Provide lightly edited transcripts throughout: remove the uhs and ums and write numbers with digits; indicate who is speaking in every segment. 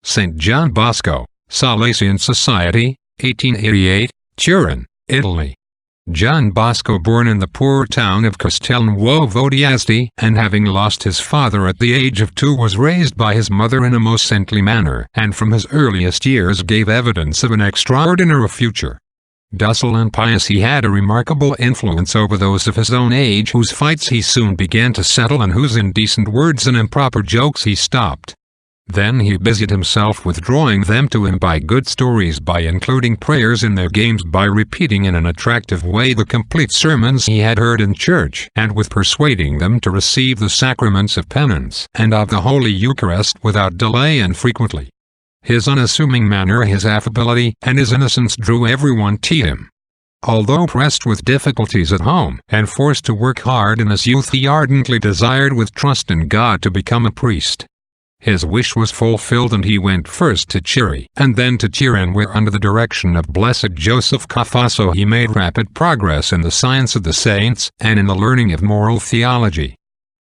Speaker 1: St. John Bosco, Salesian Society, 1888, Turin, Italy. John Bosco, born in the poor town of Castelnuovo d'Asti, and having lost his father at the age of 2, was raised by his mother in a most saintly manner, and from his earliest years gave evidence of an extraordinary future. Docile and pious, he had a remarkable influence over those of his own age whose fights he soon began to settle and whose indecent words and improper jokes he stopped. Then he busied himself with drawing them to him by good stories, by including prayers in their games, by repeating in an attractive way the complete sermons he had heard in church, and with persuading them to receive the sacraments of penance and of the Holy Eucharist without delay and frequently. His unassuming manner, his affability, and his innocence drew everyone to him. Although pressed with difficulties at home, and forced to work hard in his youth, he ardently desired with trust in God to become a priest. His wish was fulfilled, and he went first to Chiri, and then to Turin, where under the direction of Blessed Joseph Cafasso he made rapid progress in the science of the saints, and in the learning of moral theology.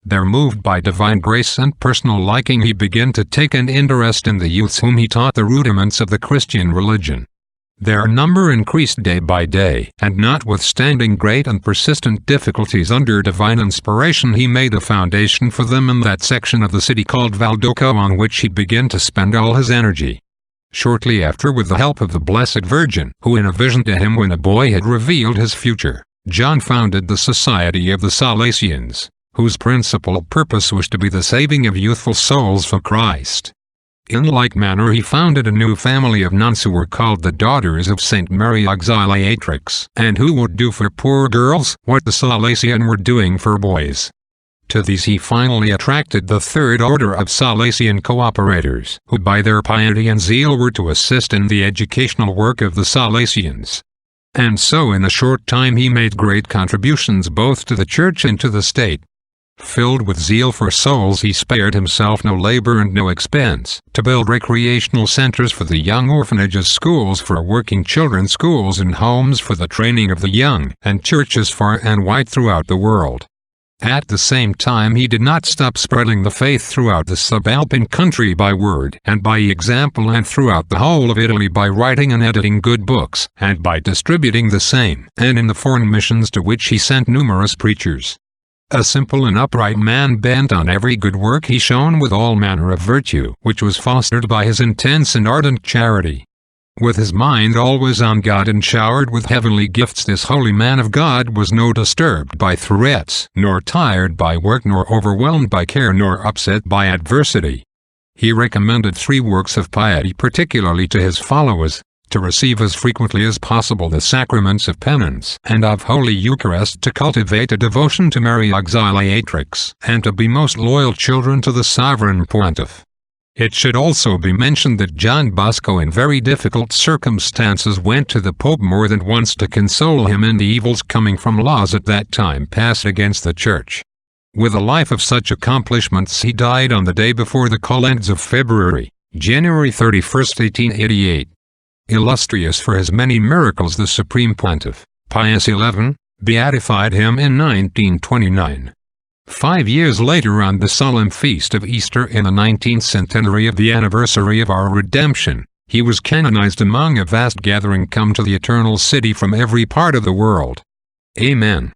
Speaker 1: There, moved by divine grace and personal liking, he began to take an interest in the youths whom he taught the rudiments of the Christian religion. Their number increased day by day, and notwithstanding great and persistent difficulties, under divine inspiration he made a foundation for them in that section of the city called Valdocco, on which he began to spend all his energy. Shortly after, with the help of the Blessed Virgin, who in a vision to him when a boy had revealed his future, John founded the Society of the Salesians, whose principal purpose was to be the saving of youthful souls for Christ. In like manner he founded a new family of nuns who were called the Daughters of St. Mary Auxiliatrix, and who would do for poor girls what the Salesian were doing for boys. To these he finally attracted the third order of Salesian cooperators, who by their piety and zeal were to assist in the educational work of the Salesians. And so in a short time he made great contributions both to the Church and to the state. Filled with zeal for souls, he spared himself no labor and no expense to build recreational centers for the young, orphanages, schools for working children, schools and homes for the training of the young, and churches far and wide throughout the world. At the same time he did not stop spreading the faith throughout the subalpine country by word and by example, and throughout the whole of Italy by writing and editing good books, and by distributing the same, and in the foreign missions to which he sent numerous preachers. A simple and upright man, bent on every good work, he shone with all manner of virtue, which was fostered by his intense and ardent charity. With his mind always on God and showered with heavenly gifts, this holy man of God was no disturbed by threats, nor tired by work, nor overwhelmed by care, nor upset by adversity. He recommended 3 works of piety particularly to his followers: to receive as frequently as possible the sacraments of penance and of Holy Eucharist, to cultivate a devotion to Mary Auxiliatrix, and to be most loyal children to the Sovereign Pontiff. It should also be mentioned that John Bosco in very difficult circumstances went to the Pope more than once to console him in the evils coming from laws at that time passed against the Church. With a life of such accomplishments he died on the day before the Collects of February, January 31, 1888. Illustrious for his many miracles, the Supreme Pontiff, Pius XI, beatified him in 1929. 5 years later, on the solemn feast of Easter in the 19th centenary of the anniversary of our redemption, he was canonized among a vast gathering come to the Eternal City from every part of the world. Amen.